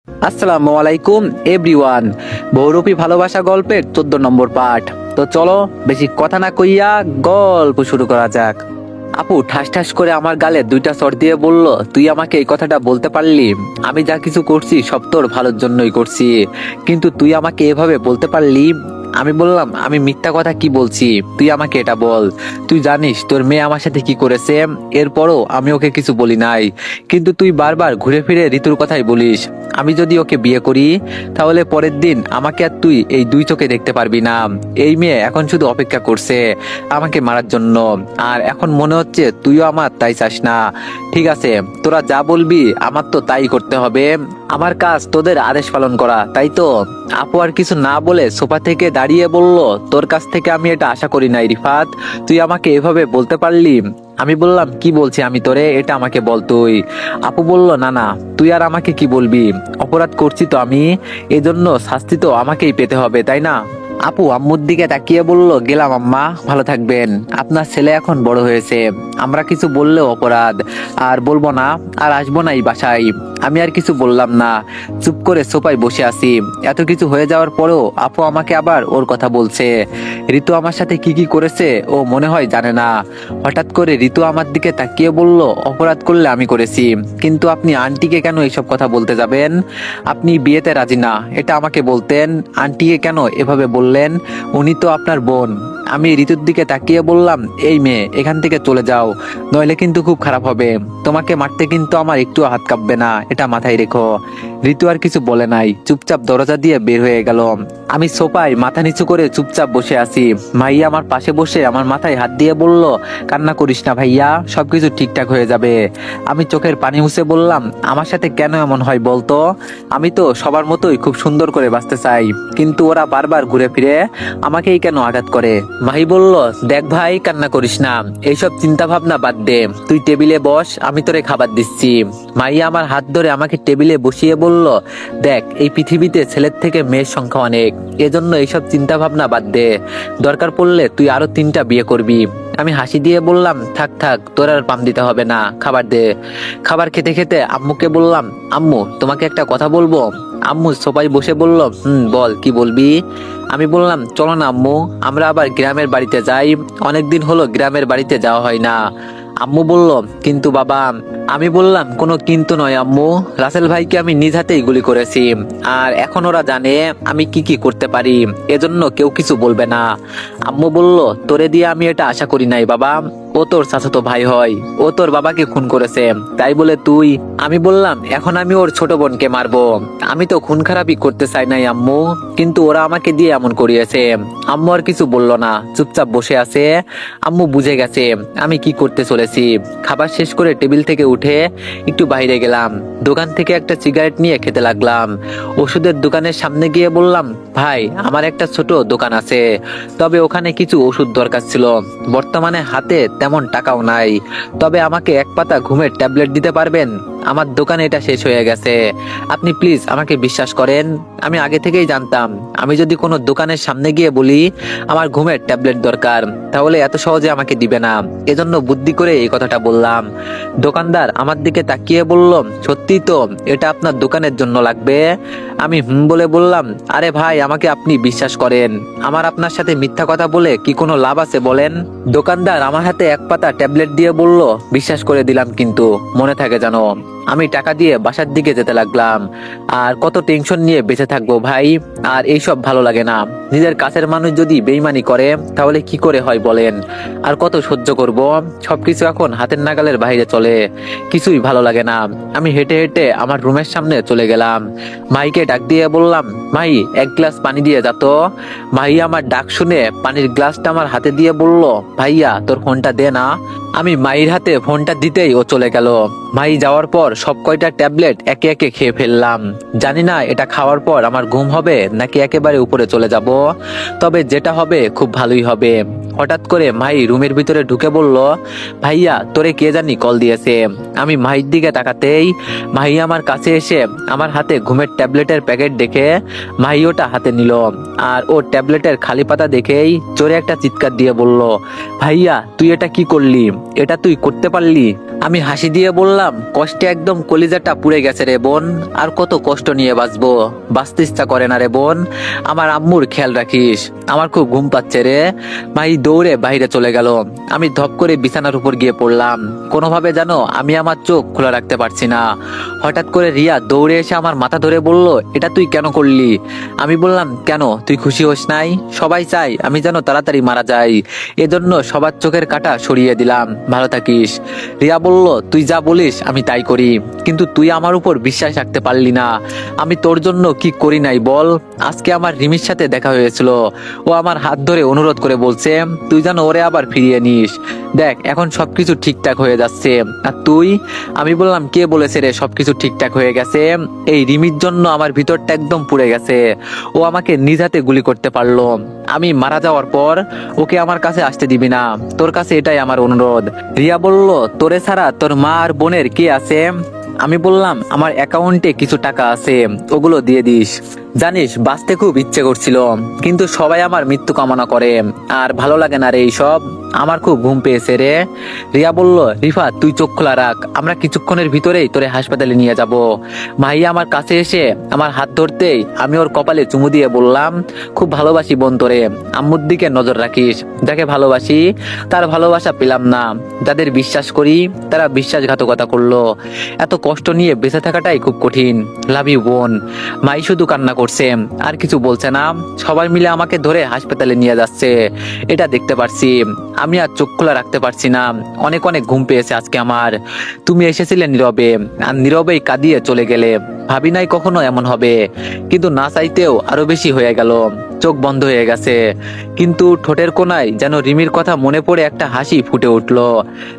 আসসালামু আলাইকুম এভরিওয়ান। বহুরূপী ভালোবাসা গল্পের 14 নম্বর পার্ট। তো চলো বেশি কথা না কইয়া গল্প শুরু করা যাক। আপু ঠাস ঠাস করে আমার গালে 2টা চড় দিয়ে বলল, তুই আমাকে এই কথাটা বলতে পারলি? আমি যা কিছু করছি সব তোর ভালোর জন্যই করছি, কিন্তু তুই আমাকে এভাবে বলতে পারলি? আমি বললাম, আমি মিথ্যা কথা কি বলছি? তুই আমাকে এটা বল, তুই জানিস তোর মেয়ে আমার সাথে কি করেছে? এরপরও আমি ওকে কিছু বলি নাই, কিন্তু তুই বারবার ঘুরে ফিরে ঋতুর কথাই বলিস। আমি যদি ওকে বিয়ে করি তাহলে পরের দিন আমাকে আর তুই এই 2 চোখে দেখতে পারবি না। এই মেয়ে এখন শুধু অপেক্ষা করছে আমাকে মারার জন্য, আর এখন মনে হচ্ছে তুইও আমার তাই চাস না। ঠিক আছে, তোরা যা বলবি আমার তো তাই করতে হবে। আমার কাজ তোদের আদেশ পালন করা, তাই তো? আপু আর কিছু না বলে সোফা থেকে দাঁড়িয়ে বলল, তোর কাছ থেকে আমি এটা আশা করি নাই রিফাত, তুই আমাকে এভাবে বলতে পারলি? আমি বললাম, কি বলছি আমি তোরে, এটা আমাকে বল তুই। আপু বলল, না না, তুই আর আমাকে কি বলবি? অপরাধ করছি তো আমি, এজন্য শাস্তি তো আমাকেই পেতে হবে, তাই না? আপু আম্মুর দিকে তাকিয়ে বলল, গেলাম আম্মা, ভালো থাকবেন। আপনার ছেলে এখন বড় হয়েছে, আমরা কিছু বললেও অপরাধ, আর বলবো না, আর আসবো না এই বাসায়। আমি আর কিছু বললাম না, চুপ করে সোফায় বসে আছি। এত কিছু হয়ে যাওয়ার পরেও আপু আমাকে আবার ওর কথা বলছে। ঋতু আমার সাথে কি কি করেছে ও মনে হয় জানে না। হঠাৎ করে ঋতু আমার দিকে তাকিয়ে বলল, অপরাধ করলে আমি করেছি, কিন্তু আপনি আন্টিকে কেন এইসব কথা বলতে যাবেন? আপনি বিয়েতে রাজি না, এটা আমাকে বলতেন। আন্টিকে কেন এভাবে বললেন? উনি তো আপনার বোন। আমি ঋতুর দিকে তাকিয়ে বললাম, এই মেয়ে এখান থেকে চলে যাও, নইলে কিন্তু খুব খারাপ হবে। তোমাকে মারতে কিন্তু আমার একটু হাত কাঁপবে না, এটা মাথায় রেখো। ঋতু আর কিছু বলে নাই, চুপচাপ দরজা দিয়ে বের হয়ে গেল। আমি সোফায় মাথা নিচু করে চুপচাপ বসে আছি। ভাইয়া আমার পাশে বসে আমার মাথায় হাত দিয়ে বলল, কান্না করিস না ভাইয়া, সবকিছু ঠিকঠাক হয়ে যাবে। আমি চোখের পানি মুছে বললাম, আমার সাথে কেন এমন হয় বলতো? আমি তো সবার মতোই খুব সুন্দর করে বাঁচতে চাই, কিন্তু ওরা বারবার ঘুরে ফিরে আমাকেই কেন আঘাত করে? ভাই বলল, দেখ ভাই, কান্না করিস না, এইসব চিন্তা ভাবনা বাদ দে, তুই টেবিলে বস, আমি তোরে খাবার দিচ্ছি। মাইয়া আমার হাত ধরে আমাকে টেবিলে বসিয়ে বলল, দেখ, এই পৃথিবীতে ছেলের থেকে মেয়ের সংখ্যা অনেক, এজন্য এইসব চিন্তা ভাবনা বাদ দে। দরকার পড়লে তুই আরো 3টা বিয়ে করবি। আমি হাসি দিয়ে বললাম, থাক থাক, তোর আর পাম দিতে হবে না, খাবার দে। খাবার খেতে খেতে আম্মুকে বললাম, আম্মু তোমাকে একটা কথা বলবো। আম্মু সোফায় বসে বলল, বল, কি বলবি? আমি বললাম, চলো না আম্মু, আমরা আবার গ্রামের বাড়িতে যাই, অনেকদিন হলো গ্রামের বাড়িতে যাওয়া হয় না। আম্মু বলল, কিন্তু বাবা। আমি বললাম, কোনো কিন্তু নয় আম্মু, রাসেল ভাইকে আমি নিজ হাতেই গুলি করেছি, আর এখন ওরা জানে আমি কি কি করতে পারি, এজন্য কেউ কিছু বলবে না। আম্মু বলল, তোরে দিয়ে আমি এটা আশা করি নাই বাবা, ও তোর চাচাতো ভাই হয়, ও তোর বাবাকে খুন করেছে, তাই বলে তুই? আমি বললাম, এখন আমি ওর ছোট বোনকে মারবো? আমি তো খুন খারাপই করতে চাই নাই আম্মু, কিন্তু ওরা আমাকে দিয়ে এমন করিয়েছে। আম্মু আর কিছু বলল না, চুপচাপ বসে আছে। আম্মু বুঝে গেছে আমি কি করতে চলেছি। খাবার শেষ করে টেবিল থেকে উঠে একটু বাইরে গেলাম, দোকান থেকে একটা সিগারেট নিয়ে খেতে লাগলাম। ওষুধের দোকানের সামনে গিয়ে বললাম, ভাই, আমার একটা ছোট দোকান আছে, তবে ওখানে কিছু ওষুধ দরকার ছিল, বর্তমানে হাতে তেমন টাকাও নাই, তবে আমাকে 1 পাতা ঘুমের ট্যাবলেট দিতে পারবেন? আমার দোকানে এটা শেষ হয়ে গেছে, আপনি প্লিজ আমাকে বিশ্বাস করেন। আমি আগে থেকেই জানতাম আমি যদি কোনো দোকানের সামনে গিয়ে বলি আমার ঘুমের ট্যাবলেট দরকার, তাহলে এত সহজে আমাকে দিবে না, এজন্য বুদ্ধি করে এই কথাটা বললাম। দোকানদার আমার দিকে তাকিয়ে বলল, সত্যি তো, এটা আপনার দোকানের জন্য লাগবে? আমি বলে বললাম, আরে ভাই, আমাকে আপনি বিশ্বাস করেন, আমার আপনার সাথে মিথ্যা কথা বলে কি কোনো লাভ আছে বলেন? দোকানদার আমার হাতে 1 পাতা ট্যাবলেট দিয়ে বলল, বিশ্বাস করে দিলাম, কিন্তু মনে থাকে জানো। আমি টাকা দিয়ে বাসার দিকে যেতে লাগলাম। আর কত টেনশন নিয়ে বেঁচে থাকবো ভাই, আর এইসব ভালো লাগে না। নিজের কাছের মানুষ যদি বেইমানি করে তাহলে কি করে হয় বলেন? আর কত সহ্য করব? সবকিছু এখন হাতের নাগালের বাইরে চলে, কিছুই ভালো লাগে না। আমি হেঁটে হেঁটে আমার রুমের সামনে চলে গেলাম। মাইকে ডাক দিয়ে বললাম, মাই, 1 গ্লাস পানি দিয়ে যা তো। ভাই আমার ডাক শুনে পানির গ্লাসটা আমার হাতে দিয়ে বলল, ভাইয়া তোর ফোনটা দে না। আমি মাইর হাতে ফোনটা দিতেই ও চলে গেল। মাই যাওয়ার পর সব কয়টা ট্যাবলেট একে একে খেয়ে ফেললাম। জানি না এটা খাওয়ার পর আমার ঘুম হবে নাকি একেবারে উপরে চলে যাব, তবে যেটা হবে খুব ভালোই হবে। হঠাৎ করে মাই রুমের ভিতরে ঢুকে বলল, ভাইয়া তোরে কে জানি কল দিয়েছে। আমি মাহির দিকে তাকাতেই মাহি আমার কাছে এসে আমার হাতে ঘুমের ট্যাবলেটের প্যাকেট দেখে মাহি ওটা হাতে নিল, আর ও ট্যাবলেটের খালি পাতা দেখেই জোরে একটা চিৎকার দিয়ে বলল, ভাইয়া তুই এটা কি করলি? এটা তুই করতে পারলি? আমি হাসি দিয়ে বললাম, কষ্টে একদম কলিজাটা পুড়ে গেছে রে বোন, আর কত কষ্ট নিয়ে বাঁচবো, বাঁচতে ইচ্ছা করে না রে বোন, আমার আম্মুর খেয়াল রাখিস, আমার খুব ঘুম পাচ্ছে রে। মাই দৌড়ে বাইরে চলে গেল। আমি ধপ করে বিছানার উপর গিয়ে পড়লাম। কোনোভাবে যেন আমি আমার চোখ খোলা রাখতে পারছি না। হঠাৎ করে রিয়া দৌড়ে এসে আমার মাথা ধরে বলল, এটা তুই কেন করলি? আমি বললাম, কেন, তুই খুশি হোস নাই? সবাই চাই আমি যেন তাড়াতাড়ি মারা যাই, এজন্য সবার চোখের কাঁটা সরিয়ে দিলাম, ভালো থাকিস। রিয়া বলল, তুই যা বলিস আমি তাই করি, কিন্তু তুই আমার উপর বিশ্বাস রাখতে পারলি না। আমি তোর জন্য কি করি নাই বল। আজকে আমার রিমির সাথে দেখা হয়েছিল, ও আমার হাত ধরে অনুরোধ করে বলছে তুই যেন ওরে আবার ফিরিয়ে নিস। দেখ এখন সবকিছু ঠিকঠাক হয়ে যাচ্ছে, আর তুই? আমি বললাম, কে বলেছে রে সবকিছু ঠিকঠাক হয়ে গেছে? এই রিমির জন্য আমার ভিতরটা একদম পুড়ে গেছে। ও আমাকে নিজ হাতে গুলি করতে পারলো। আমি মারা যাওয়ার পর ওকে আমার কাছে আসতে দিবি না, তোর কাছে এটাই আমার অনুরোধ। রিয়া বলল, তোরে ছাড়া তোর মা আর বোনের কে আছে? আমি বললাম, আমার অ্যাকাউন্টে কিছু টাকা আছে, ওগুলো দিয়ে দিস। জানিস বাঁচতে খুব ইচ্ছে করছিল, কিন্তু সবাই আমার মৃত্যু কামনা করে, আর ভালো লাগে না রে এইসব। আমার খুব ঘুম পেয়েছে রে। রিয়া বলল, রিফাত তুই চোখ খোলা রাখ, আমরা কিছুক্ষণের ভিতরেই তোরে হাসপাতালে নিয়ে যাব। মাহিয়া আমার কাছে এসে আমার হাত ধরতেই আমি ওর কপালে চুমু দিয়ে বললাম, খুব ভালোবাসি বোন তোরে, আম্মুর দিকে নজর রাখিস। যাকে ভালোবাসি তার ভালোবাসা পেলাম না, যাদের বিশ্বাস করি তারা বিশ্বাসঘাতকতা করলো। এত কষ্ট নিয়ে বেঁচে থাকাটাই খুব কঠিন। লাভ ইউ বোন। মাই শুধু কান্না করছে, আর কিছু বলছে না। সবাই মিলে আমাকে ধরে হাসপাতালে নিয়ে যাচ্ছে, এটা দেখতে পারছি। আমি আর চোখ খোলা রাখতে পারছি না, অনেক অনেক ঘুম পেয়েছে আজকে আমার। তুমি এসেছিলে নীরবে, আর নীরবেই কাঁদিয়ে চলে গেলে। ভাবি নাই কখনো এমন হবে, কিন্তু না চাইতেও আরো বেশি হয়ে গেল। চোখ বন্ধ হয়ে গেছে, কিন্তু ঠোঁটের কোণায় যেন রিমির কথা মনে পড়ে একটা হাসি ফুটে উঠলো।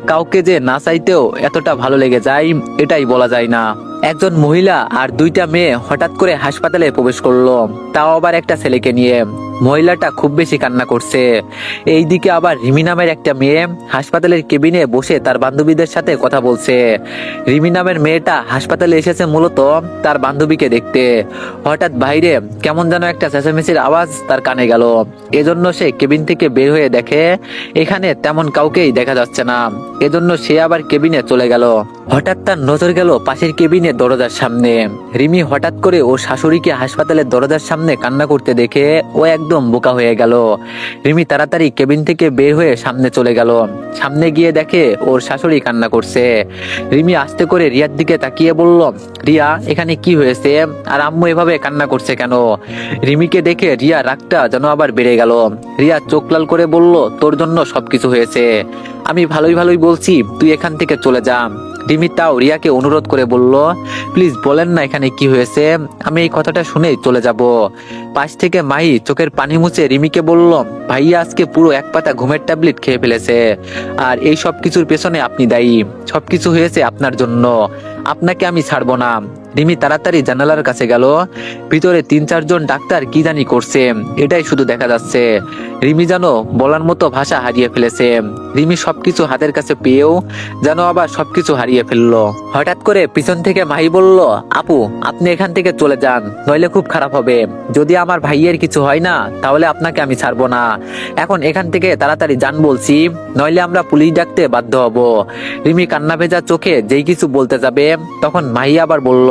কাউকে যে না চাইতেও এতটা ভালো লেগে যায়, এটাই বলা যায় না। একজন মহিলা আর দুইটা মেয়ে হঠাৎ করে হাসপাতালে প্রবেশ করলো, তাও আবার একটা ছেলেকে নিয়ে। মহিলাটা খুব বেশি কান্না করছে। এইদিকে আবার রিমি নামের একটা মেয়ে হাসপাতালের কেবিনে বসে তার বান্ধবীদের সাথে কথা বলছে। রিমি নামের মেয়েটা হাসপাতালে এসেছে মূলত তার বান্ধবীকে দেখতে। হঠাৎ বাইরে কেমন যেন একটা চেঁচামেচির আওয়াজ তার কানে গেল। এজন্য সে কেবিন থেকে বের হয়ে দেখে এখানে তেমন কাউকেই দেখা যাচ্ছে না। এজন্য সে আবার কেবিনে চলে গেল। হঠাৎ তার নজর গেল পাশের কেবিনে দরজার সামনে। রিমি হঠাৎ করে ওর শাশুড়িকে হাসপাতালের দরজার সামনে কান্না করতে দেখে ও একদম বোকা হয়ে গেল। রিমি তাড়াতাড়ি কেবিন থেকে বের হয়ে সামনে চলে গেল। সামনে গিয়ে দেখে ওর শাশুড়ি কান্না করছে। রিমি আস্তে করে রিয়ার দিকে তাকিয়ে বলল, রিয়া এখানে কি হয়েছে, আর আম্মু এভাবে কান্না করছে কেন? রিমিকে দেখে রিয়া রাগটা যেন আবার বেড়ে গেল। রিয়া চোখ লাল করে বলল, তোর জন্য সবকিছু হয়েছে, আমি ভালোই ভালোই বলছি তুই এখান থেকে চলে যা। রিমি তাও রিয়াকে অনুরোধ করে বলল, প্লিজ বলেন না এখানে কি হয়েছে, আমি এই কথাটা শুনেই চলে যাব। পাশ থেকে মাহি চোখের পানি মুছে রিমিকে বলল, ভাইয়া আজকে পুরো এক পাতা ঘুমের ট্যাবলেট খেয়ে ফেলেছে, আর এই সব কিছুর পেছনে আপনি দায়ী। সবকিছু হয়েছে আপনার জন্য, আপনাকে আমি ছাড়বো না। রিমি তাড়াতাড়ি জানালার কাছে গেল। ভিতরে 3-4 জন ডাক্তার কি জানি করছে, এটাই শুধু দেখা যাচ্ছে। রিমি যেন বলার মতো ভাষা হারিয়ে ফেলেছে। রিমি সবকিছু হাতের কাছে পেয়েও যেন আবার সবকিছু হারিয়ে ফেললো। হঠাৎ করে পিছন থেকে মাহি বলল, আপু আপনি এখান থেকে চলে যান, নইলে খুব খারাপ হবে। যদি আমার ভাইয়ের কিছু হয় না তাহলে আপনাকে আমি ছাড়বো না। এখন এখান থেকে তাড়াতাড়ি যান বলছি, নইলে আমরা পুলিশ ডাকতে বাধ্য হব। রিমি কান্না ভেজা চোখে যেই কিছু বলতে যাবে, তখন মাহি আবার বলল,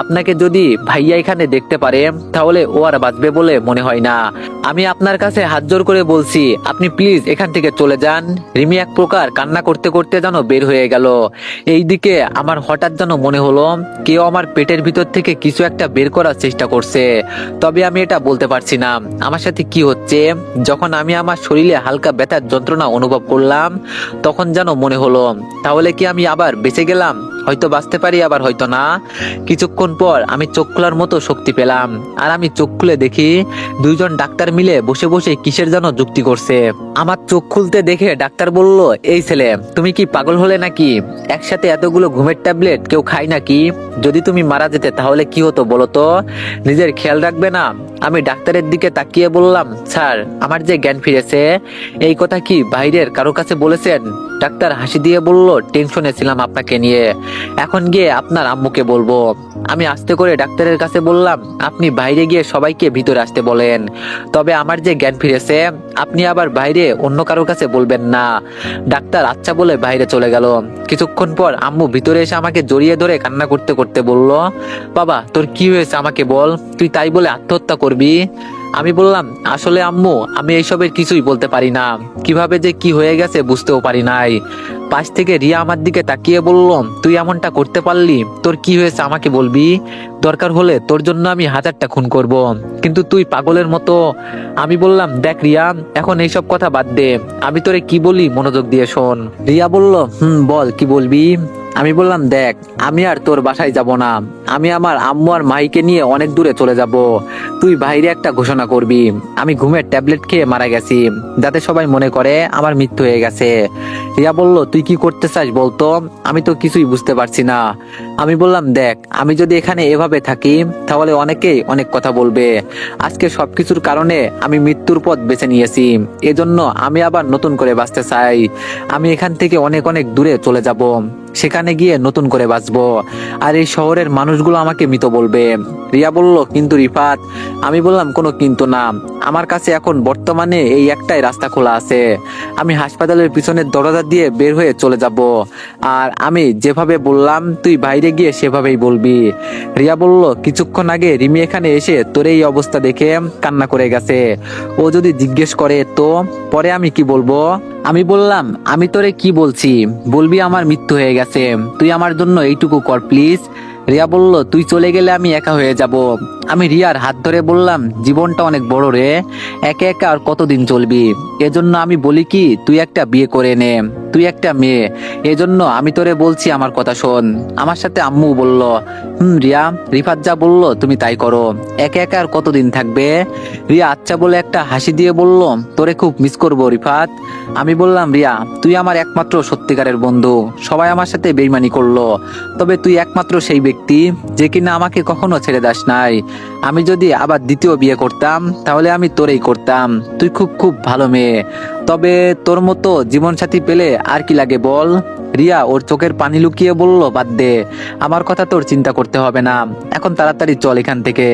আপনাকে যদি ভাইয়া এখানে দেখতে পারে তাহলে ও আর বাঁচবে বলে মনে হয় না। আমি আপনার কাছে হাত জোর করে বলছি, আপনি প্লিজ এখান থেকে চলে যান। রিমি এক প্রকার কান্না করতে করতে যেন বের হয়ে গেল। এইদিকে আমার হঠাৎ যেন মনে হলো কেউ আমার পেটের ভিতর থেকে কিছু একটা বের করার চেষ্টা করছে, তবে আমি এটা বলতে পারছি না আমার সাথে কি হচ্ছে। যখন আমি আমার শরীরে হালকা ব্যথার যন্ত্রণা অনুভব করলাম, তখন যেন মনে হলো তাহলে কি আমি আবার বেঁচে গেলাম, হয়তো বাঁচতে পারি আবার হয়তো না। কিছুক্ষণ পর আমি চোখ খোলার মতো শক্তি পেলাম, আর আমি চোখ খুলে দেখি 2 জন ডাক্তার মিলে বসে বসে কিসের যেন যুক্তি করছে। আমার চোখ খুলতে দেখে ডাক্তার বলল, এই ছেলে তুমি কি পাগল হলে নাকি? একসাথে এতগুলো ঘুমের ট্যাবলেট কেউ খায় নাকি? যদি তুমি মারা যেতে তাহলে কি হতো বলো তো? নিজের খেয়াল রাখবে না? আমি ডাক্তারের দিকে তাকিয়ে বললাম, স্যার আমার যে জ্ঞান ফিরেছে, এই কথা কি বাইরের কারো কাছে বলেছেন? ডাক্তার হাসি দিয়ে বলল, টেনশনে ছিলাম আপনাকে নিয়ে, এখন গিয়ে আপনার আম্মুকে বলবো। আমি আস্তে করে ডাক্তারের কাছে বললাম, আপনি বাইরে গিয়ে সবাইকে ভিতরে আসতে বলেন। তবে আমার যে জ্ঞান ফিরেছে, আপনি আবার বাইরে অন্য কারোর কাছে বলবেন না। ডাক্তার আচ্ছা বলে বাইরে চলে গেল। কিছুক্ষণ পর আম্মু ভিতরে এসে আমাকে জড়িয়ে ধরে কান্না করতে করতে বলল, বাবা তোর কি হয়েছে আমাকে বল, তুই তাই বলে আত্মহত্যা করবি? আমি বললাম, আসলে আম্মু আমি এইসবের কিছুই বলতে পারি না, কিভাবে যে কি হয়ে গেছে বুঝতেও পারি নাই। পাশ থেকে রিয়া আমার দিকে তাকিয়ে বলল, তুই এমনটা করতে পারলি? তোর কি হয়েছে আমাকে বলবি, দরকার হলে তোর জন্য আমি 1000টা খুন করব, কিন্তু তুই পাগলের মতো। আমি বললাম, দেখ রিয়া, এখন এইসব কথা বাদ দে, আমি তোরে কি বলি মনোযোগ দিয়ে শোন। রিয়া বলল, বল কি বলবি। আমি বললাম, দেখ আমি আর তোর বাসায় যাব না, আমি আমার আম্মু আর মাইকে নিয়ে অনেক দূরে চলে যাব। তুই বাইরে একটা ঘোষণা করবি আমি ঘুমের ট্যাবলেট খেয়ে মারা গেছি, যাতে সবাই মনে করে আমার মৃত্যু হয়ে গেছে। রিয়া বলল, তুই কি করতে চাস বলতো, আমি তো কিছুই বুঝতে পারছি না। আমি বললাম, দেখ আমি যদি এখানে এভাবে থাকি তাহলে অনেকেই অনেক কথা বলবে। আজকে সবকিছুর কারণে আমি মৃত্যুর পথ বেছে নিয়েছি, এজন্য আমি আবার নতুন করে বাঁচতে চাই। আমি এখান থেকে অনেক অনেক দূরে চলে যাব, সেখানে গিয়ে নতুন করে বাঁচবো, আর এই শহরের মানুষগুলো আমাকে মৃত বলবে। রিয়া বলল, কিন্তু রিফাত। আমি বললাম, কোনো কিন্তু না, আমার কাছে এখন বর্তমানে এই একটাই রাস্তা খোলা আছে, আমি হাসপাতালের পিছনের দরজা দিয়ে বের হয়ে চলে যাব, আর আমি যেভাবে বললাম তুই বাইরে গিয়ে সেভাবেই বলবি। রিয়া বলল, কিছুক্ষণ আগে রিমি এখানে এসে তোর এই অবস্থা দেখে কান্না করে গেছে, ও যদি জিজ্ঞেস করে তো পরে আমি কি বলবো? আমি বললাম, আমি তোরে কি বলছি, বলবি আমার মৃত্যু হয়ে গেছে, তুই আমার জন্য এইটুকু কর প্লিজ। রিয়া বলল, তুই চলে গেলে আমি একা হয়ে যাব। আমি রিয়ার হাত ধরে বললাম, জীবনটা অনেক বড় রে, একা একা আর কতদিন চলবি, এজন্য আমি বলি কি তুই একটা বিয়ে করে নে, তুই একটা মেয়ে, এজন্য আমি তোরে বলছি আমার কথা শোন। আমার সাথে আম্মু বলল, রিয়া, রিফাত যা বললো তুমি তাই করো, একা একা আর কতদিন থাকবে? রিয়া আচ্ছা বলে একটা হাসি দিয়ে বলল, তোরে খুব মিস করবো রিফাত। আমি বললাম, রিয়া তুই আমার একমাত্র সত্যিকারের বন্ধু, সবাই আমার সাথে বেইমানি করলো, তবে তুই একমাত্র সেই ব্যক্তি যে কিনা আমাকে কখনো ছেড়ে দাস নাই। আমি যদি আবার দ্বিতীয় বিয়ে করতাম তাহলে আমি তোরেই করতাম, তুই খুব খুব ভালো মেয়ে, তবে তোর মতো জীবনসাথী পেলে আর কি লাগে বল। রিয়া ওর চোখের পানি লুকিয়ে বলল, বাদ দে, আমার কথা তোর চিন্তা করতে হবে না, এখন তাড়াতাড়ি চল এখান থেকে,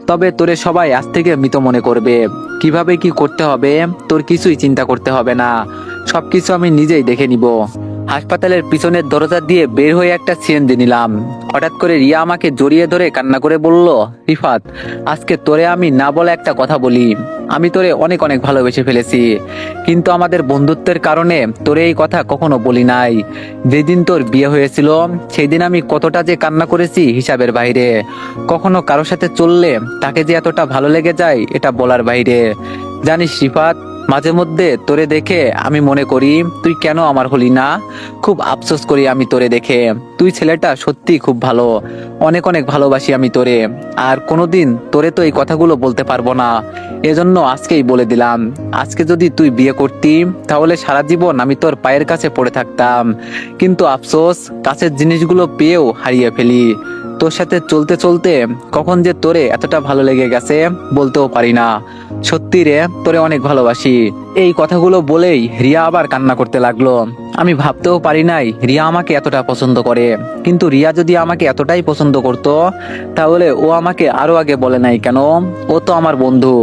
তবে তোরে সবাই আজ থেকে মৃত মনে করবে, কিভাবে কি করতে হবে তোর কিছুই চিন্তা করতে হবে না, সবকিছু আমি নিজেই দেখে নিব। হাসপাতালের পিছনের দরজা দিয়ে বের হয়ে একটা সিএনজি নিলাম। হঠাৎ করে রিয়া আমাকে জড়িয়ে ধরে কান্না করে বলল, রিফাত, আজকে তোরে আমি না বলে একটা কথা বলি, আমি তোরে অনেক অনেক ভালোবেসে ফেলেছি, কিন্তু আমাদের বন্ধুত্বের কারণে তোরে এই কথা কখনো বলি নাই। যেদিন তোর বিয়ে হয়েছিল সেই দিন আমি কতটা যে কান্না করেছি হিসাবের বাইরে, কখনো কারোর সাথে চললে তাকে যে এতটা ভালো লেগে যায় এটা বলার বাইরে। জানিস রিফাত, মাঝে মধ্যে তোরে দেখে আমি মনে করি তুই কেন আমার হলি না, খুব আফসোস করি আমি তোরে দেখে, তুই ছেলেটা সত্যি খুব ভালো, অনেক অনেক ভালোবাসি আমি তোরে, আর কোনোদিন তোরে তো এই কথাগুলো বলতে পারবো না, এজন্য আজকেই বলে দিলাম, আজকে যদি তুই বিয়ে করতি তাহলে সারা জীবন আমি তোর পায়ের কাছে পড়ে থাকতাম, কিন্তু আফসোস কাছের জিনিসগুলো পেয়েও হারিয়ে ফেলি, তোর সাথে চলতে চলতে কখন যে তোরে এতটা ভালো লেগে গেছে বলতেও পারি না, সত্যি রে তোরে অনেক ভালোবাসি। এই কথাগুলো বলেই রিয়া আবার কান্না করতে লাগলো। আমি ভাবতেও পারি নাই রিয়া আমাকে এতটা পছন্দ করে, কিন্তু রিয়া যদি আমাকে এতটাই পছন্দ করত তাহলে ও আমাকে আরো আগে বলে নাই কেন, ও তো আমার বন্ধু,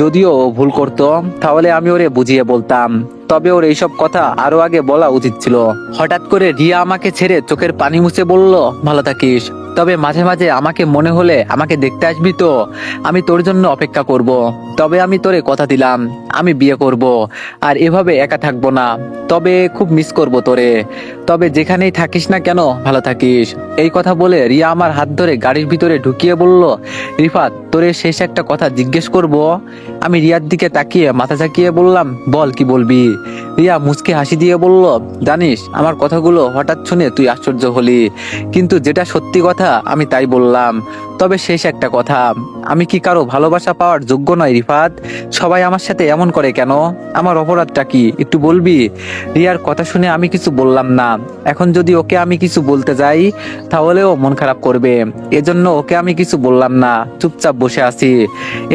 যদিও ও ভুল করতো তাহলে আমি ওরে বুঝিয়ে বলতাম, তবে ওর এইসব কথা আরো আগে বলা উচিত ছিল। হঠাৎ করে রিয়া আমাকে ছেড়ে চোখের পানি মুছে বলল, ভালো থাকিস, তবে মাঝে মাঝে আমাকে মনে হলে আমাকে দেখতে আসবি তো, আমি তোর জন্য অপেক্ষা করব, তবে আমি তোরে কথা দিলাম আমি বিয়ে করব, আর এভাবে একা থাকবো না, তবে খুব মিস করব তোরে, তবে যেখানেই থাকিস না কেন ভালো থাকিস। এই কথা বলে রিয়া আমার হাত ধরে গাড়ির ভিতরে ঢুকিয়ে বলল, রিফাত তোরে শেষ একটা কথা জিজ্ঞেস করব। আমি রিয়ার দিকে তাকিয়ে মাথা ঝাঁকিয়ে বললাম, বল কি বলবি। রিয়া মুচকে হাসি দিয়ে বলল, জানিস আমার কথাগুলো হঠাৎ শুনে তুই আশ্চর্য হলি, কিন্তু যেটা সত্যি কথা আমি তাই বললাম, তবে শেষ একটা কথা, আমি কি কারো ভালোবাসা পাওয়ার যোগ্য নয় রিফাত, সবাই আমার সাথে এমন করে কেন, আমার অপরাধটা কি একটু বলবি। রিয়ার কথা শুনে আমি কিছু বললাম না, এখন যদি ওকে আমি কিছু বলতে যাই তাহলেও মন খারাপ করবে, এজন্য ওকে আমি কিছু বললাম না, চুপচাপ বসে আছি।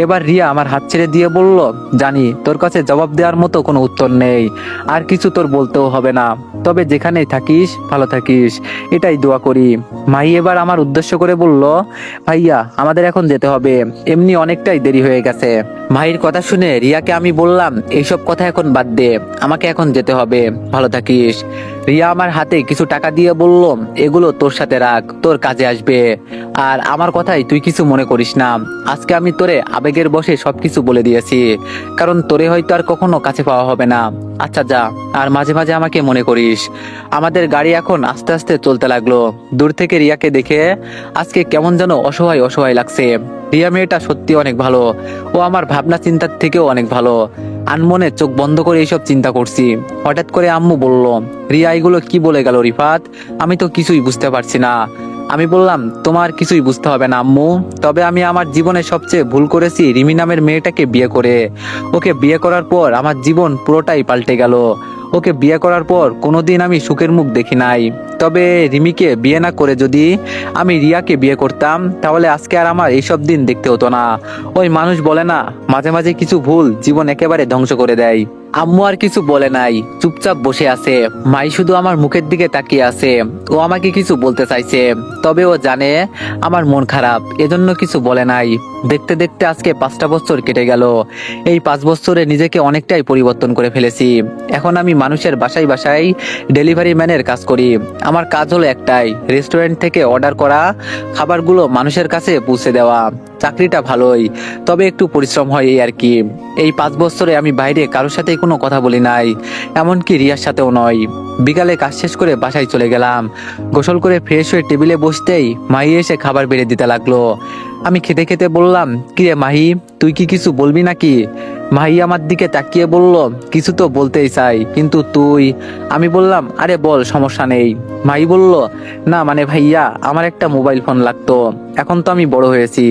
এবার রিয়া আমার হাত ছেড়ে দিয়ে বলল, জানি তোর কাছে জবাব দেওয়ার মতো কোনো উত্তর নেই, আর কিছু তোর বলতেও হবে না, তবে যেখানেই থাকিস ভালো থাকিস, এটাই দোয়া করি। মাহি এবার আমার উদ্দেশ্য করে বলল, ভাইয়া আমাদের এখন যেতে হবে, এমনি অনেকটাই দেরি হয়ে গেছে। মাহির কথা শুনে রিয়াকে আমি বললাম, এইসব কথা এখন বাদ দে, আমাকে এখন যেতে হবে, ভালো থাকিস। রিয়া আমার হাতে কিছু টাকা দিয়ে বলল, এগুলো তোর সাথে রাখ, তোর কাজে আসবে। আর আমার কথাই তুই কিছু মনে করিস না, আজকে আমি তোরে আবেগের বশে সবকিছু বলে দিয়েছি, কারণ তোরে হয়তো আর কখনো কাছে পাওয়া হবে না। আচ্ছা যা, আর মাঝে মাঝে আমাকে মনে করিস। আমাদের গাড়ি এখন আস্তে আস্তে চলতে লাগলো। দূর থেকে রিয়াকে দেখে আজকে কেমন যেন অসহায় অসহায় লাগছে। রিয়া মেয়েটা সত্যি অনেক ভালো, ও আমার ভাবনা চিন্তার থেকেও অনেক ভালো। আনমনে চোখ বন্ধ করে এইসব চিন্তা করছি, হঠাৎ করে আম্মু বলল, রিয়া এগুলো কি বলে গেল রিফাত, আমি তো কিছুই বুঝতে পারছি না। আমি বললাম, তোমার কিছুই বুঝতে হবে না আম্মু, তবে আমি আমার জীবনে সবচেয়ে ভুল করেছি রিমি নামের মেয়েটাকে বিয়ে করে। ওকে বিয়ে করার পর আমার জীবন পুরোটাই পাল্টে গেল। ওকে বিয়ে করার পর কোনোদিন আমি সুখের মুখ দেখি নাই। তবে রিমিকে বিয়ে না করে যদি আমি রিয়াকে বিয়ে করতাম, তাহলে আজকে আর আমার এইসব দিন দেখতে হতো না। ওই মানুষ বলে না, মাঝে মাঝে কিছু ভুল জীবন একেবারে ধ্বংস করে দেয়। আম্মু আর কিছু বলে নাই, চুপচাপ বসে আছে। মাই শুধু আমার মুখের দিকে তাকিয়ে আছে। ও আমাকে কিছু বলতে চাইছে, তবে ও জানে আমার মন খারাপ, এজন্য কিছু বলে নাই। দেখতে দেখতে আজকে 5টা বছর কেটে গেল। এই 5 বছরে নিজেকে অনেকটাই পরিবর্তন করে ফেলেছি। এখন আমি মানুষের বাসায় বাসায় ডেলিভারি ম্যানের কাজ করি। আমার কাজ হলো একটাই, রেস্টুরেন্ট থেকে অর্ডার করা খাবারগুলো মানুষের কাছে পৌঁছে দেওয়া। চাকরিটা ভালোই, তবে একটু পরিশ্রম হয় এই আর কি। এই 5 বছরে আমি বাইরে কারোর সাথে কোনো কথা বলি নাই, এমনকি রিয়ার সাথেও নয়। বিকালে কাজ শেষ করে বাসায় চলে গেলাম। গোসল করে ফ্রেশ হয়ে টেবিলে বসতেই মাহি এসে খাবার বেড়ে দিতে লাগলো। আমি খেতে খেতে বললাম, কি রে মাহি, তুই কি কিছু বলবি নাকি? মাহি আমার দিকে তাকিয়ে বলল, কিছু তো বলতেই চাই, কিন্তু তুই। আমি বললাম, আরে বল, সমস্যা নেই। মাহি বলল, না মানে ভাইয়া, আমার একটা মোবাইল ফোন লাগতো, এখন তো আমি বড় হয়েছি।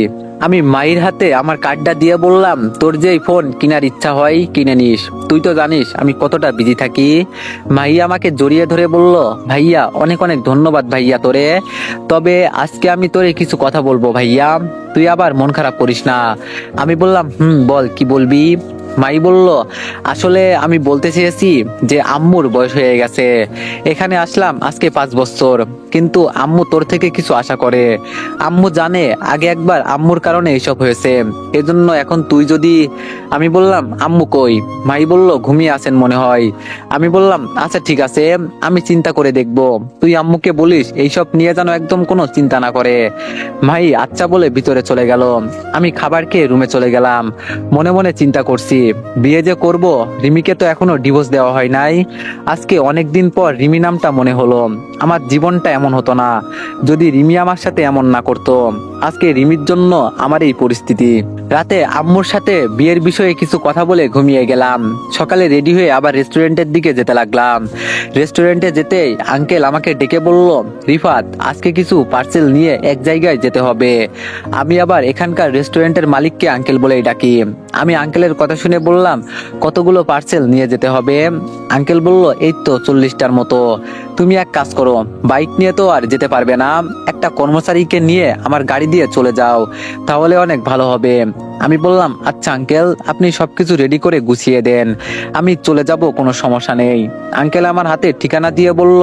আমি মায়ের হাতে আমার কার্ডটা দিয়ে বললাম, তোর যেই ফোন কেনার ইচ্ছা হয় কিনে নিস, তুই তো জানিস আমি কতটা বিজি থাকি। মাইয়া আমাকে জড়িয়ে ধরে বলল, ভাইয়া অনেক অনেক ধন্যবাদ ভাইয়া তোরে, তবে আজকে আমি তোরে কিছু কথা বলবো ভাইয়া, তুই আবার মন খারাপ করিস না। আমি বললাম, বল কি বলবি। মাই বলল, আসলে আমি বলতে চেয়েছি যে আম্মুর বয়স হয়ে গেছে, এখানে আসলাম আজকে 5 বছর, কিন্তু আম্মু তোর থেকে কিছু আশা করে। আম্মু জানে আগে একবার আম্মুর কারণে এসব হয়েছে, এজন্য এখন তুই যদি। আমি বললাম, আম্মু কই? মাই বলল, ঘুমিয়ে আছেন মনে হয়। আমি বললাম, আচ্ছা ঠিক আছে, আমি চিন্তা করে দেখব, তুই আম্মুকে বলিস এইসব নিয়ে যেন একদম কোনো চিন্তা না করে। মাই আচ্ছা বলে ভিতরে চলে গেল। আমি খাবার খেয়ে রুমে চলে গেলাম। মনে মনে চিন্তা করছি, বিয়ে যে করব, রিমিকে তো এখনো ডিভোর্স দেওয়া হয় নাই। আজকে অনেক দিন পর রিমি নামটা মনে হলো। আমার জীবনটা এমন হতো না যদি রিমি আমার সাথে এমন না করতো। আজকে রিমির জন্য আমার এই পরিস্থিতি। রাতে আম্মুর সাথে বিয়ের বিষয়ে কিছু কথা বলে ঘুমিয়ে গেলাম। সকালে রেডি হয়ে আবার রেস্টুরেন্টের দিকে যেতে লাগলাম। রেস্টুরেন্টে যেতেই আঙ্কেল আমাকে ডেকে বলল, রিফাত আজকে কিছু পার্সেল নিয়ে এক জায়গায় যেতে হবে। আমি আবার এখানকার রেস্টুরেন্টের মালিককে আঙ্কেল বলেই ডাকি। আমি আঙ্কেলের কথা শুনে বললাম, কতগুলো পার্সেল নিয়ে যেতে হবে? আঙ্কেল বলল, এই তো 40টার মতো। তুমি এক কাজ করো, বাইক নিয়ে তো আর যেতে পারবে না, একটা কর্মচারীকে নিয়ে আমার গাড়ি দিয়ে চলে যাও, তাহলে অনেক ভালো হবে। আমি বললাম, আচ্ছা আঙ্কেল, আপনি সবকিছু রেডি করে গুছিয়ে দেন, আমি চলে যাব, কোনো সমস্যা নেই। আঙ্কেল আমার হাতে ঠিকানা দিয়ে বলল,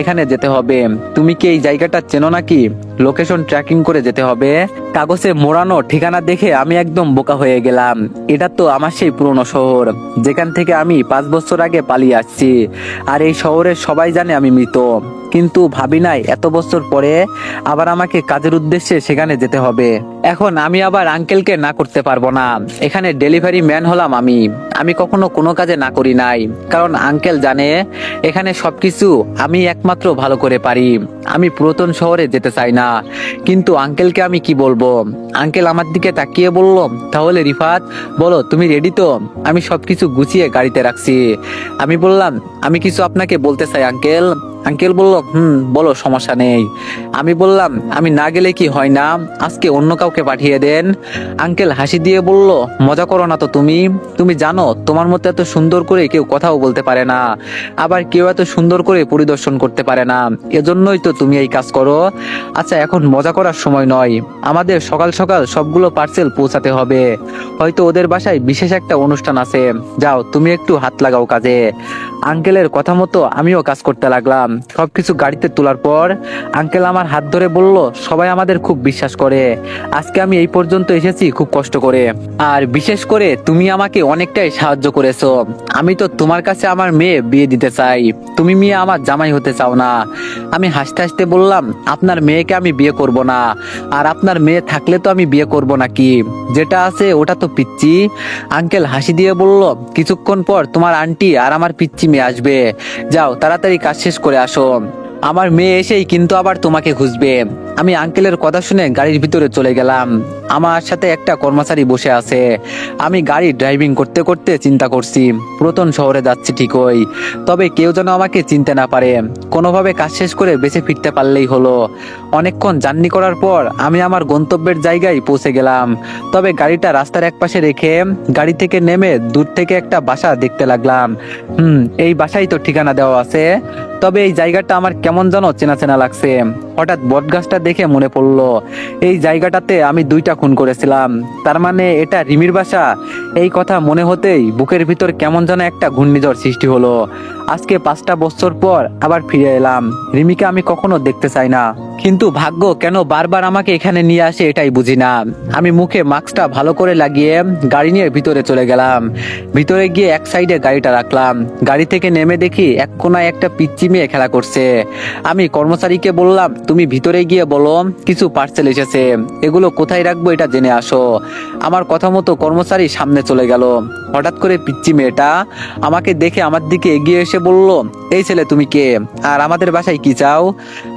এখানে যেতে হবে, তুমি কি এই জায়গাটা চেনো নাকি? লোকেশন ট্র্যাকিং করে যেতে হবে। কাগজে মোড়ানো ঠিকানা দেখে আমি একদম বোকা হয়ে গেলাম। এটা তো আমার সেই পুরনো শহর, যেখান থেকে আমি 5 বছর আগে পালিয়ে আসছি। আর এই শহরের সবাই জানে আমি মৃত, কিন্তু ভাবি নাই এত বছর পরে আবার আমাকে কাজের উদ্দেশ্যে সেখানে যেতে হবে। এখন আমি আবার আঙ্কেলকে না করতে পারবো না। এখানে ডেলিভারি ম্যান হলাম আমি, আমি কখনো কোনো কাজে না করি নাই, কারণ আঙ্কেল জানে এখানে সবকিছু আমি একমাত্র ভালো করে পারি। আমি পুরাতন শহরে যেতে চাই না, কিন্তু আঙ্কেলকে আমি কি বলবো? আঙ্কেল আমার দিকে তাকিয়ে বলল, তাহলে রিফাত বলো, তুমি রেডি তো? আমি সবকিছু গুছিয়ে গাড়িতে রাখছি। আমি বললাম, আমি কিছু আপনাকে বলতে চাই আঙ্কেল। আঙ্কেল বলল, বলো, সমস্যা নেই। আমি বললাম, আমি না গেলে কি হয় না, আজকে অন্য কাউকে পাঠিয়ে দেন। আঙ্কেল হাসি দিয়ে বলল, মজা করো না তো, তুমি জানো জানো, তোমার মতো এত সুন্দর করে কেউ কথাও বলতে পারে না, আবার কেউ এত সুন্দর করে পরিদর্শন করতে পারে না। এজন্যই তো তুমি এই কাজ করো। আচ্ছা, এখন মজা করার সময় নয়, আমাদের সকাল সকাল সবগুলো পার্সেল পৌঁছাতে হবে। হয়তো ওদের বাসায় বিশেষ একটা অনুষ্ঠান আছে। যাও, তুমি একটু হাত লাগাও কাজে। আঙ্কেলের কথা মতো আমিও কাজ করতে লাগলাম। সবকিছু গাড়িতে তোলার পর আঙ্কেল আমার হাত ধরে বলল, সবাই আমাদের খুব বিশ্বাস করে। আজকে আমি এই পর্যন্ত এসেছি খুব কষ্ট করে, আর বিশেষ করে তুমি আমাকে অনেকটাই সাহায্য করেছো। আমি তো তোমার কাছে আমার মেয়ে বিয়ে দিতে চাই, তুমি মেয়ে আমার জামাই হতে চাও না। আমি হাসতে হাসতে বললাম, আপনার মেয়েকে আমি বিয়ে করব না, আর আপনার মেয়ে থাকলে তো আমি বিয়ে করব নাকি? যেটা আছে ওটা তো পিচ্চি। আঙ্কেল হাসি দিয়ে বলল, কিছুক্ষণ পর তোমার আন্টি আর আমার পিচ্চি মেয়ে আসবে। যাও, তাড়াতাড়ি কাজ শেষ করে আসো। আমার মেয়ে এসেই কিন্তু আবার তোমাকে খুঁজবে। আমি আঙ্কেলের কথা শুনে গাড়ির ভিতরে চলে গেলাম। আমার সাথে একটা কর্মচারী বসে আছে। আমি গাড়ি ড্রাইভিং করতে করতে চিন্তা করছি, পুরাতন শহরে যাচ্ছি ঠিকই, তবে কেউ যেন আমাকে চিনতে না পারে। কোনোভাবে কাজ শেষ করে বেঁচে ফিরতে পারলেই হলো। অনেকক্ষণ জার্নি করার পর আমি আমার গন্তব্যের জায়গায় পৌঁছে গেলাম। তবে গাড়িটা রাস্তার একপাশে রেখে গাড়ি থেকে নেমে দূর থেকে একটা বাসা দেখতে লাগলাম। এই বাসায় তো ঠিকানা দেওয়া আছে, তবে এই জায়গাটা আমার কেমন যেন চেনা চেনা লাগছে। হঠাৎ বটগাছটা দেখে মনে পড়লো, এই জায়গাটাতে আমি 2টা খুন করেছিলাম। তার মানে এটা রিমির বাসা। এই কথা মনে হতেই বুকের ভিতর কেমন যেন একটা ঘূর্ণিঝড় সৃষ্টি হলো। আজকে 5টা বছর পর আবার ফিরে এলাম। রিমিকে আমি কখনো দেখতে চাই না, কিন্তু ভাগ্য কেন বারবার আমাকে এখানে নিয়ে আসে এটাই বুঝি না। আমি মুখে মাস্কটা ভালো করে লাগিয়ে গাড়ি নিয়ে ভিতরে চলে গেলাম। ভিতরে গিয়ে এক সাইডে গাড়িটা রাখলাম। গাড়ি থেকে নেমে দেখি এক কোনায় একটা পিচ্চি মেয়ে খেলা করছে। আমি কর্মচারীকে বললাম, তুমি ভিতরে গিয়ে বলো কিছু পার্সেল এসেছে, এগুলো কোথায় রাখবো এটা জেনে আসো। আমার কথা মতো কর্মচারী সামনে চলে গেল। হঠাৎ করে পিচ্চি মেয়েটা আমাকে দেখে আমার দিকে এগিয়ে এসে বলল, এই ছেলে তুমি কে, আর আমাদের বাসায় কি চাও?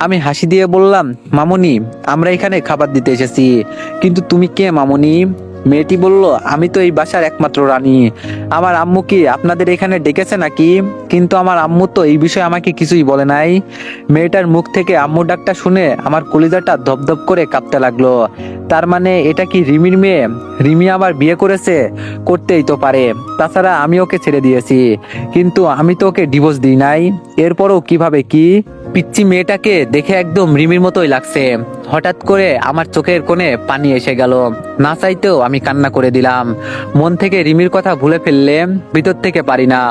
আমি হাসি দিয়ে বললাম, মামুনি, আমরা এখানে খাবার দিতে এসেছি। কিন্তু তুমি কে মামুনি? মেয়েটি বলল, আমি তো এই বাসার একমাত্র রানী। আমার আম্মু কি আপনাদের এখানে ডেকেছে নাকি? কিন্তু আমার আম্মু তো এই বিষয়ে আমাকে কিছুই বলে নাই। মেয়েটার মুখ থেকে আম্মু ডাকটা শুনে আমার কলিজাটা ধপধপ করে কাঁপতে লাগলো। তার মানে এটা কি রিমির মেয়ে? রিমি আবার বিয়ে করেছে? করতেই তো পারে, তাছাড়া আমি ওকে ছেড়ে দিয়েছি, কিন্তু আমি তো ওকে ডিভোর্স দিই নাই। এরপরও কিভাবে কি? পিচ্চি মেয়েটাকে দেখে একদম রিমির মতোই লাগছে। হঠাৎ করে আমার চোখের কোণে পানি এসে গেল। না চাইতেও আমি কান্না করে দিলাম। মন থেকে রিমির কথা ভুলে ফেললে ভিতর থেকে পারি না।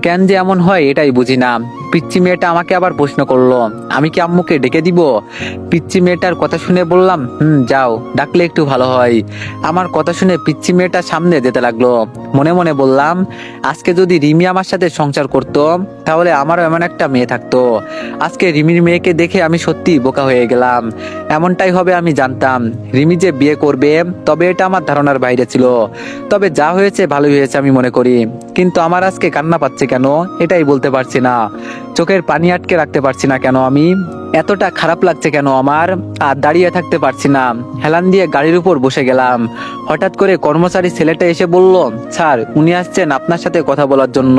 কেন যে এমন হয় এটাই বুঝি না। পিচ্চি মেয়েটা আমাকে আবার প্রশ্ন করলো, আমি কি আম্মুকে ডেকে দিব? পিচ্চি মেয়েটার কথা শুনে বললাম, যাও, ডাকলে একটু ভালো হয়। আমার কথা শুনে পিচ্চি মেয়েটা সামনে যেতে লাগলো। মনে মনে বললাম, আজকে যদি রিমি আমার সাথে সংসার করতো, তাহলে আমারও এমন একটা মেয়ে থাকতো। আজকে রিমির মেয়েকে দেখে আমি সত্যি বোকা হয়ে গেলাম। এমনটাই হবে আমি জানতাম। রিমি যে বিয়ে করবে, তবে এটা আমার ধারণার বাইরে ছিল। তবে যা হয়েছে ভালোই হয়েছে আমি মনে করি। কিন্তু আমার আজকে কান্না পাচ্ছে কেন এটাই বলতে পারছি না। চোখের পানি আটকে রাখতে পারছি না কেন আমি। এতটা খারাপ লাগছে কেন আমার। আর দাঁড়িয়ে থাকতে পারছি না, হেলান দিয়ে গাড়ির উপর বসে গেলাম। হঠাৎ করে কর্মচারী ছেলেটা এসে বলল, স্যার, উনি আসছেন আপনার সাথে কথা বলার জন্য।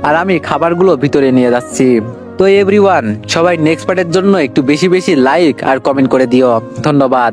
আর আমি খাবারগুলো ভিতরে নিয়ে যাচ্ছি। তো এভরিওয়ান, সবাই নেক্সট পার্টের জন্য একটু বেশি বেশি লাইক আর কমেন্ট করে দিও। ধন্যবাদ।